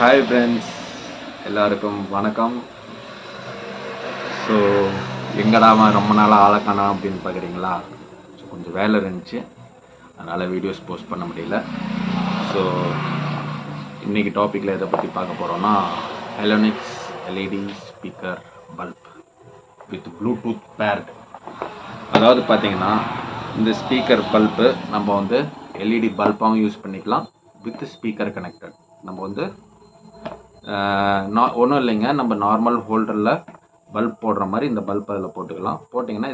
Hi friends, எல்லாருக்கும் வணக்கம். So எங்கடாமா ரொம்ப நாளாக ஆளை காணோம் அப்படின்னு பார்க்குறீங்களா? ஸோ கொஞ்சம் வேலை இருந்துச்சு, அதனால் வீடியோஸ் போஸ்ட் பண்ண முடியல. ஸோ இன்றைக்கி டாப்பிக்கில் எதை பற்றி பார்க்க போகிறோன்னா Halonix LED speaker bulb with Bluetooth paired. அதாவது பார்த்தீங்கன்னா இந்த ஸ்பீக்கர் பல்ப்பு நம்ம வந்து எல்இடி பல்பாகவும் யூஸ் பண்ணிக்கலாம் வித் ஸ்பீக்கர் கனெக்டட். நம்ம வந்து ஒன்றும் இல்லைங்க, நம்ம நார்மல் ஹோல்டரில் பல்ப் போடுற மாதிரி இந்த பல்ப் அதில் போட்டுக்கலாம். போட்டிங்கன்னா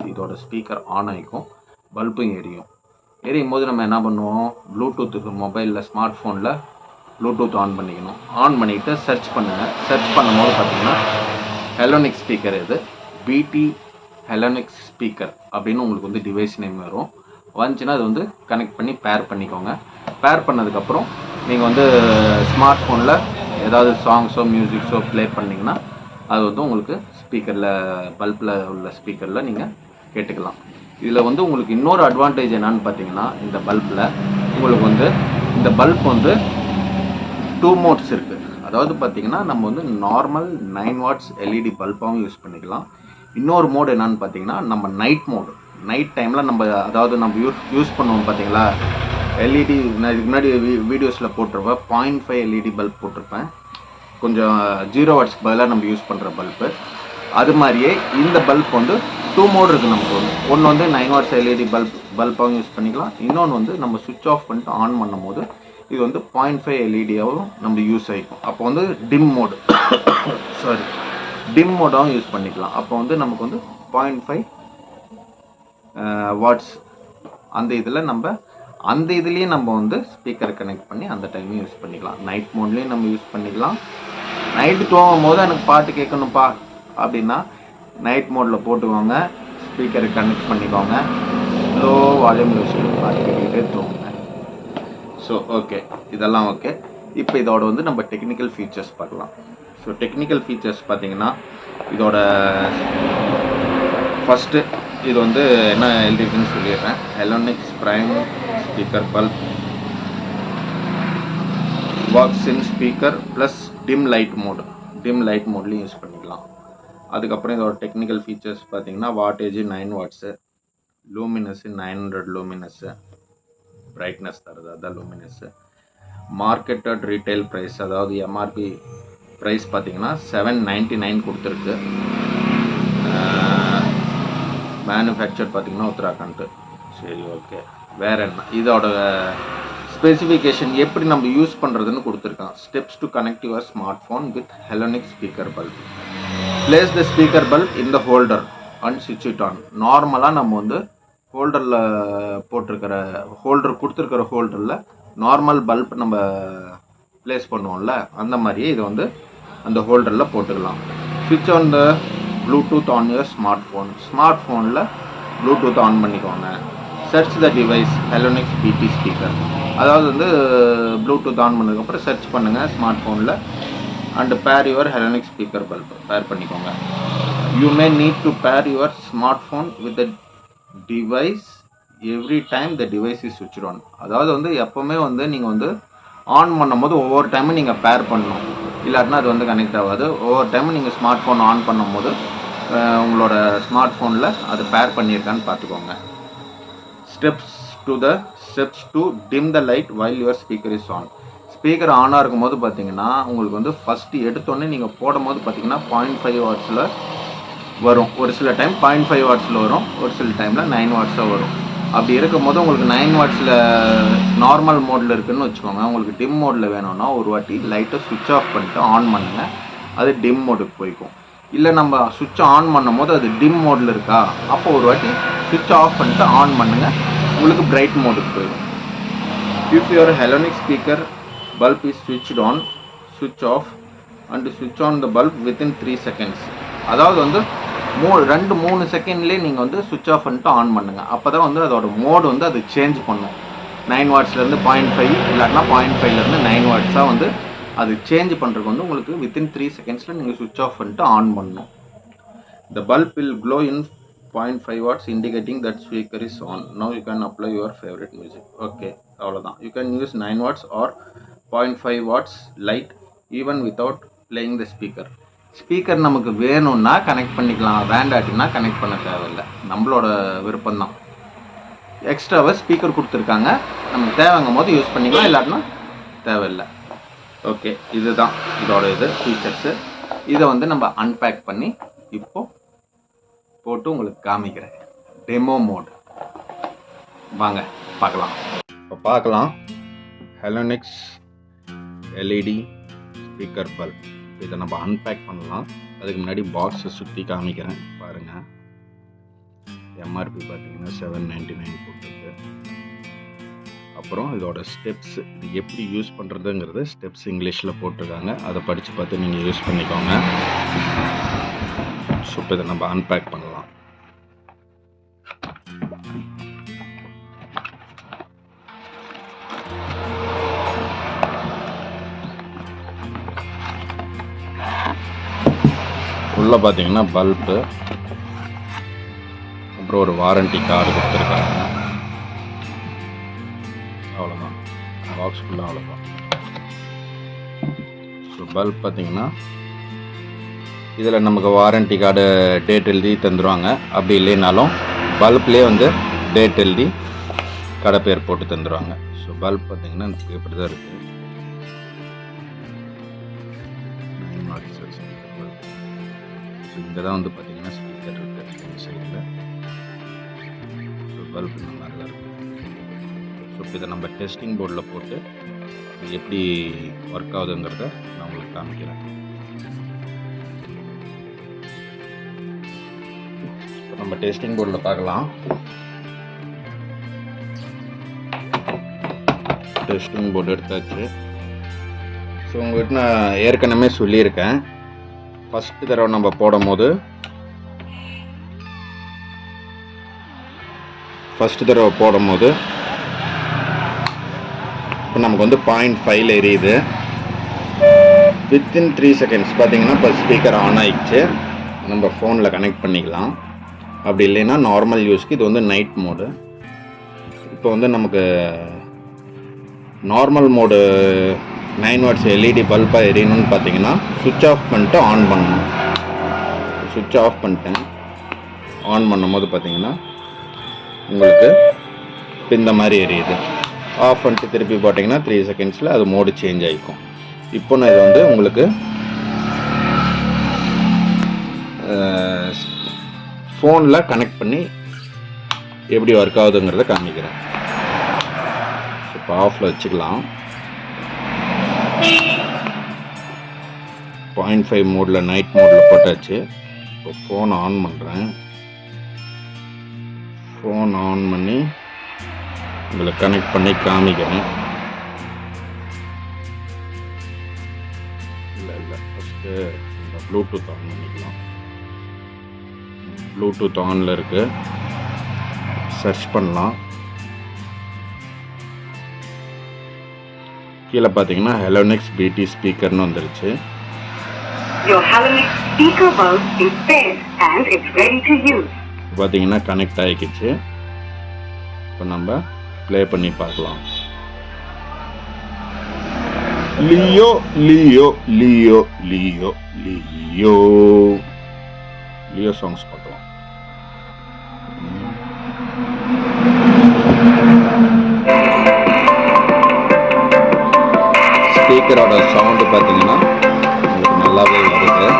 இதோட ஸ்பீக்கர் ஆன் ஆகிக்கும், பல்பும் எரியும் போது நம்ம என்ன பண்ணுவோம், ப்ளூடூத்துக்கு மொபைலில் ஸ்மார்ட் ஃபோனில் ப்ளூடூத் ஆன் பண்ணிக்கணும். ஆன் பண்ணிவிட்டு சர்ச் பண்ணுங்கள். சர்ச் பண்ணும்போது பார்த்தீங்கன்னா ஹெலோனிக்ஸ் ஸ்பீக்கர் இது பிடி ஹெலோனிக்ஸ் ஸ்பீக்கர் அப்படின்னு உங்களுக்கு வந்து டிவைஸ் நேம் வரும். வந்துச்சுன்னா அது வந்து கனெக்ட் பண்ணி பேர் பண்ணிக்கோங்க. பேர் பண்ணதுக்கப்புறம் நீங்கள் வந்து ஸ்மார்ட் ஃபோனில் ஏதாவது சாங்ஸோ மியூசிக்ஸோ ப்ளே பண்ணிங்கன்னா அது வந்து உங்களுக்கு ஸ்பீக்கரில் பல்பில் உள்ள ஸ்பீக்கரில் நீங்கள் கேட்டுக்கலாம். இதில் வந்து உங்களுக்கு இன்னொரு அட்வான்டேஜ் என்னன்னு பார்த்தீங்கன்னா, இந்த பல்பில் உங்களுக்கு வந்து இந்த பல்ப் வந்து 2 மோட்ஸ் இருக்குது. அதாவது பார்த்தீங்கன்னா நம்ம வந்து நார்மல் 9 வாட்ஸ் எல்இடி பல்பாகவும் யூஸ் பண்ணிக்கலாம். இன்னொரு மோடு என்னன்னு பார்த்தீங்கன்னா நம்ம நைட் மோடு. நைட் டைமில் நம்ம யூஸ் பண்ணுவோம் பார்த்தீங்களா எல்இடி. நான் இதுக்கு முன்னாடி வீடியோஸில் போட்டிருப்பேன் 0.5 எல்இடி பல்ப் போட்டிருப்பேன், கொஞ்சம் 0 வாட்ஸ்க்கு பதிலாக நம்ம யூஸ் பண்ணுற பல்ப்பு. அது மாதிரியே இந்த பல்ப் வந்து 2 மோடு இருக்குது நமக்கு. ஒன்று வந்து 9 வாட்ஸ் எல்இடி பல்பாகவும் யூஸ் பண்ணிக்கலாம். இன்னொன்று வந்து நம்ம சுவிட்ச் ஆஃப் பண்ணிட்டு ஆன் பண்ணும் போது இது வந்து 0.5 எல்இடியாகவும் நம்ம யூஸ் ஆகிக்கும். அப்போ வந்து டிம் மோடாகவும் யூஸ் பண்ணிக்கலாம். அப்போ வந்து நமக்கு வந்து 0.5 வாட்ஸ் அந்த இதில் அந்த இதுலேயும் நம்ம வந்து ஸ்பீக்கரை கனெக்ட் பண்ணி அந்த டைமையும் யூஸ் பண்ணிக்கலாம். நைட் மோட்லேயும் நம்ம யூஸ் பண்ணிக்கலாம். நைட்டு தூங்கும் போது எனக்கு பாட்டு கேட்கணும்ப்பா அப்படின்னா நைட் மோடில் போட்டுக்கோங்க, ஸ்பீக்கரை கனெக்ட் பண்ணிக்கோங்க, ஸ்லோ வால்யூம் வச்சுட்டு பாட்டு கேட்டுக்கிட்டே தூங்குங்க. ஸோ ஓகே, இதெல்லாம் ஓகே. இப்போ இதோட வந்து நம்ம டெக்னிக்கல் ஃபீச்சர்ஸ் பார்க்கலாம். ஸோ டெக்னிக்கல் ஃபீச்சர்ஸ் பார்த்தீங்கன்னா இதோட ஃபஸ்ட்டு இது வந்து என்ன எழுதிருக்குன்னு சொல்லிடுறேன். Halonix prime speaker bulb works in speaker plus dim light மோட்லேயும் யூஸ் பண்ணிக்கலாம். அதுக்கப்புறம் இதோட டெக்னிக்கல் ஃபீச்சர்ஸ் பார்த்தீங்கன்னா wattage 9 watts, lumens 900 lumens, brightness தருது அதுதான் லூமினஸ்ஸு. மார்க்கெட்டட் ரீட்டைல் ப்ரைஸ், அதாவது எம்ஆர்பி ப்ரைஸ் பார்த்தீங்கன்னா 799 கொடுத்துருக்கு. மேனுஃபேக்சர் பார்த்தீங்கன்னா உத்தராகண்ட். சரி ஓகே, வேறு என்ன இதோட ஸ்பெசிஃபிகேஷன் எப்படி நம்ம யூஸ் பண்ணுறதுன்னு கொடுத்துருக்கான். Steps to connect your smart phone with Halonix speaker bulb. Place the speaker bulb in the holder and ஸ்விட்ச் இட் ஆன். நார்மலாக நம்ம வந்து ஹோல்டரில் கொடுத்துருக்கிற ஹோல்டரில் நார்மல் பல்ப் நம்ம பிளேஸ் பண்ணுவோம்ல, அந்த மாதிரியே இதை வந்து அந்த ஹோல்டரில் போட்டுக்கலாம். ஸ்விட்ச் on the Bluetooth on your smart ஃபோனில் ப்ளூடூத் ஆன் பண்ணிக்கோங்க. Search the device Halonix BT speaker. அதாவது வந்து ப்ளூடூத் ஆன் பண்ணதுக்கப்புறம் சர்ச் பண்ணுங்கள் ஸ்மார்ட் ஃபோனில் அண்ட் பேர் யுவர் ஹெலோனிக்ஸ் ஸ்பீக்கர் பல்ப் பேர் பண்ணிக்கோங்க. யூ மே நீட் டு பேர் your smart phone with the device every time the device is switched on. அதாவது வந்து எப்போவுமே வந்து நீங்கள் வந்து ஆன் பண்ணும் போது ஒவ்வொரு டைமும் நீங்கள் பேர் பண்ணணும், இல்லாட்டினா அது வந்து கனெக்ட் ஆகாது. ஒவ்வொரு டைமும் நீங்கள் ஸ்மார்ட் ஃபோன் ஆன் பண்ணும் போது உங்களோட ஸ்மார்ட் ஃபோனில் அது பேர் பண்ணியிருக்கான்னு பார்த்துக்கோங்க. Steps to dim the light while your speaker is on. Speaker ஆனாக இருக்கும் போது பார்த்தீங்கன்னா உங்களுக்கு வந்து ஃபஸ்ட்டு எடுத்தோடனே நீங்கள் போடும் போது பார்த்தீங்கன்னா 0.5 வாட்ஸில் வரும். ஒரு சில டைம் 0.5 வாட்ஸில் வரும், ஒரு சில டைமில் 9 வாட்ஸாக வரும். அப்படி இருக்கும் போது உங்களுக்கு 9 வாட்ஸில் நார்மல் மோடில் இருக்குதுன்னு வச்சுக்கோங்க. உங்களுக்கு டிம் மோடில் வேணும்னா ஒரு வாட்டி லைட்டை சுவிட்ச் ஆஃப் பண்ணிட்டு ஆன் பண்ணுங்கள், அது டிம் மோடுக்கு போய்க்கும். இல்லை நம்ம சுவிட்ச் ஆன் பண்ணும் போது அது டிம் மோடில் இருக்கா, அப்போ ஒரு வாட்டி சுவிட்ச் ஆஃப் பண்ணிட்டு ஆன் பண்ணுங்கள், உங்களுக்கு பிரைட் மோடுக்கு போயிடும். If your ஹெலோனிக்ஸ் speaker bulb is switched on, சுவிட்ச் ஆஃப் அண்ட் சுவிட்ச் on the bulb within 3 seconds. அதாவது வந்து 2-3 செகண்ட்லேயே நீங்கள் வந்து சுவிட்ச் ஆஃப் பண்ணிட்டு ஆன் பண்ணுங்கள். அப்போ தான் வந்து அதோட மோடு வந்து அது சேஞ்ச் பண்ணும். 9 வாட்ஸ்லேருந்து 0.5 இல்லாட்டினா 0.5லேருந்து 9 வாட்ஸாக வந்து அது சேஞ்ச் பண்ணுறதுக்கு வந்து உங்களுக்கு வித்தின் 3 செகண்ட்ஸில் நீங்கள் சுவிட்ச் ஆஃப் பண்ணிட்டு ஆன் பண்ணணும். The bulb will glow in 0.5 watts indicating that speaker is on. Now you can apply your favorite music. Okay, அவ்வளோதான். You can use 9 watts or 0.5 watts light even without playing the speaker. Speaker நமக்கு வேணும்னா connect பண்ணிக்கலாம், வேண்டாட்டினா connect பண்ண தேவையில்லை, நம்மளோட விருப்பம்தான். எக்ஸ்ட்ராவாக speaker கொடுத்துருக்காங்க, நமக்கு தேவைங்கும் போது யூஸ் பண்ணிக்கலாம், இல்லாட்டினா தேவையில்லை. ஓகே, இதுதான் இதோட ஃபீச்சர்ஸு. இதை வந்து நம்ம அன்பேக் பண்ணி இப்போ போட்டு உங்களுக்கு காமிக்கிறேன். டெமோ மோட் வாங்க பார்க்கலாம். இப்போ பார்க்கலாம் ஹெலோனிக்ஸ் எல்இடி ஸ்பீக்கர் பல்ப். இதை நம்ம அன்பேக் பண்ணலாம். அதுக்கு முன்னாடி பாக்ஸை சுற்றி காமிக்கிறேன் பாருங்கள். எம்ஆர்பி பார்த்தீங்கன்னா 799 போட்டுருக்கு. அப்புறம் இதோட ஸ்டெப்ஸ், இது எப்படி யூஸ் பண்ணுறதுங்கிறது ஸ்டெப்ஸ் இங்கிலீஷில் போட்டிருக்காங்க, அதை படித்து பார்த்து நீங்கள் யூஸ் பண்ணிக்கோங்க. ஸோ இப்போ இதை நம்ம அன்பேக் பண்ணலாம். உள்ளே பார்த்தீங்கன்னா பல்பு, அப்புறம் ஒரு வாரண்டி கார்டு கொடுத்துருக்காங்க. அவ்வளோதான், பாக்ஸ் ஃபுல்லாக அவ்வளோதான். ஸோ பல்ப் பார்த்தீங்கன்னா இதில் நமக்கு வாரண்டி கார்டு டேட் எழுதி தந்துடுவாங்க. அப்படி இல்லைனாலும் பல்ப்லேயே வந்து டேட் எழுதி கடை பேர் போட்டு தந்துடுவாங்க. ஸோ பல்ப் பார்த்தீங்கன்னா இப்படி தான் இருக்குது. இங்கே தான் வந்து பார்த்தீங்கன்னா ஸ்பீக்கர் இருக்குது இந்த சைடில். ஸோ பல்ப் இந்த மாதிரி தான் இருக்குது. ஸோ இதை நம்ம டெஸ்டிங் போர்டில் போட்டு இது எப்படி ஒர்க் ஆகுதுங்கிறத நான் உங்களுக்கு காமிக்கிறேன். இப்போ நம்ம டெஸ்டிங் போர்டில் பார்க்கலாம். டெஸ்டிங் போர்டு எடுத்தாச்சு. ஸோ உங்கள்கிட்ட நான் ஏற்கனவே சொல்லியிருக்கேன், ஃபஸ்ட்டு தடவை நம்ம போடும்போது இப்போ நமக்கு வந்து 0.5 எரியுது. வித்தின் 3 செகண்ட்ஸ் பார்த்தீங்கன்னா இப்போ ஸ்பீக்கர் ஆன் ஆகிடுச்சு. நம்ம ஃபோனில் கனெக்ட் பண்ணிக்கலாம். அப்படி இல்லைன்னா நார்மல் யூஸ்க்கு இது வந்து நைட் மோடு. இப்போ வந்து நமக்கு நார்மல் மோடு 9 வாட்ஸ் எல்இடி பல்பாக எரியணும்னு பார்த்தீங்கன்னா சுவிட்ச் ஆஃப் பண்ணிட்டு ஆன் பண்ணணும். சுவிட்ச் ஆஃப் பண்ணிட்டேன். ஆன் பண்ணும்போது பார்த்தீங்கன்னா உங்களுக்கு இப்போ இந்த மாதிரி எரியுது. ஆஃப் பண்ணிட்டு திருப்பி போட்டிங்கன்னா 3 செகண்ட்ஸில் அது மோடு சேஞ்ச் ஆகிக்கும். இப்போ நான் இதை வந்து உங்களுக்கு ஃபோனில் கனெக்ட் பண்ணி எப்படி ஒர்க் ஆகுதுங்கிறத காமிக்கிறேன். இப்போ ஆஃபில் வச்சுக்கலாம். 0.5 மோடில் நைட் மோடில் போட்டாச்சு. இப்போ ஃபோன் ஆன் பண்ணுறேன். ஃபோன் ஆன் பண்ணி உங்களை கனெக்ட் பண்ணி காமிக்கிறேன். இல்லை ஃபஸ்ட்டு இந்த ப்ளூடூத் ஆன் பண்ணிக்கலாம். ப்ளூடூத் ஆனில் இருக்குது. சர்ச் பண்ணலாம். கீழே பார்த்தீங்கன்னா ஹெலோனிக்ஸ் பிடி ஸ்பீக்கர்னு வந்துருச்சு. Your Halonix speaker bulb is fed and it's ready to use. பார்த்தீங்கன்னா கனெக்ட் ஆகிக்கிச்சு. இப்போ நம்ம ப்ளே பண்ணி பார்க்கலாம். Leo Leo Leo Leo Leo Leo songs பார்க்கலாம். ஸ்பீக்கரோட சவுண்டு பார்த்தீங்கன்னா உங்களுக்கு நல்லாவே வருது.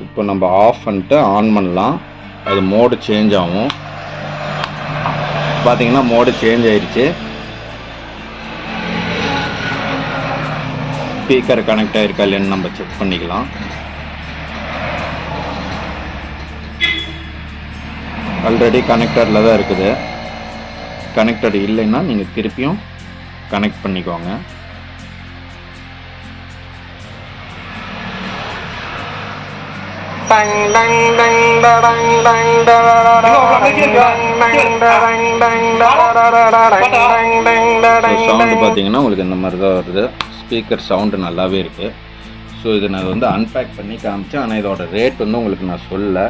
இப்போ நம்ம ஆஃப் பண்ணிட்டு ஆன் பண்ணலாம். அது மோடு சேஞ்ச் ஆகும். பார்த்தீங்கன்னா மோடு சேஞ்ச் ஆயிடுச்சு. ஸ்பீக்கர் கனெக்ட் ஆகிருக்கா இல்லைன்னு நம்ம செக் பண்ணிக்கலாம். ஆல்ரெடி கனெக்டரில் தான் இருக்குது. கனெக்டட் இல்லைன்னா நீங்கள் திருப்பியும் கனெக்ட் பண்ணிக்கோங்க. சவுண்டு பார்த்தீங்கன்னா உங்களுக்கு இந்த மாதிரி தான் வருது. ஸ்பீக்கர் சவுண்டு நல்லாவே இருக்குது. ஸோ இதை நான் வந்து அன்பேக் பண்ணி காமிச்சேன். ஆனால் இதோட ரேட் வந்து உங்களுக்கு நான் சொல்லலை.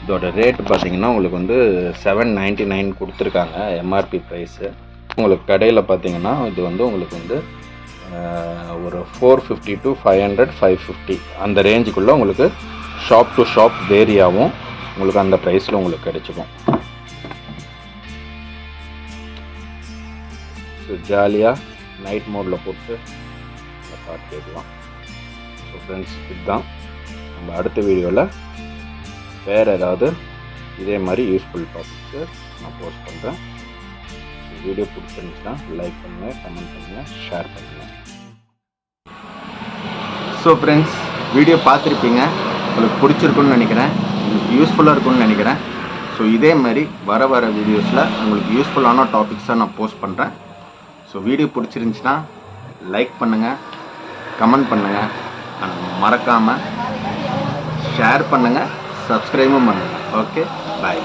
இதோட ரேட்டு பார்த்தீங்கன்னா உங்களுக்கு வந்து 799 கொடுத்துருக்காங்க எம்ஆர்பி ப்ரைஸு. உங்களுக்கு கடையில் பார்த்தீங்கன்னா இது வந்து உங்களுக்கு வந்து ஒரு 450 to 500 550 அந்த ரேஞ்சுக்குள்ளே உங்களுக்கு ஷாப் டு ஷாப் வேரியாகவும் உங்களுக்கு அந்த ப்ரைஸில் உங்களுக்கு கிடைச்சிக்கும். ஸோ ஜாலியாக நைட் மோடில் போட்டு இந்த பாட்டு கேட்கலாம். ஸோ ஃப்ரெண்ட்ஸ், இதுதான் நம்ம அடுத்த வீடியோவில் வேறு ஏதாவது இதே மாதிரி யூஸ்ஃபுல் டாபிக்ஸு நான் போஸ்ட் பண்ணுறேன். வீடியோ பிடிச்சிருந்துச்சுன்னா லைக் பண்ணுங்கள், கமெண்ட் பண்ணுங்கள், ஷேர் பண்ணுங்கள். ஸோ ஃப்ரெண்ட்ஸ், வீடியோ பார்த்துருப்பீங்க, உங்களுக்கு பிடிச்சிருக்குன்னு நினைக்கிறேன், உங்களுக்கு யூஸ்ஃபுல்லாக இருக்குன்னு நினைக்கிறேன். ஸோ இதே மாதிரி வர வீடியோஸில் உங்களுக்கு யூஸ்ஃபுல்லான டாபிக்ஸாக நான் போஸ்ட் பண்ணுறேன். ஸோ வீடியோ பிடிச்சிருந்துச்சுன்னா லைக் பண்ணுங்கள், கமெண்ட் பண்ணுங்கள், மறக்காமல் ஷேர் பண்ணுங்கள், சப்ஸ்கிரைபும் பண்ணுங்கள். ஓகே, பாய்.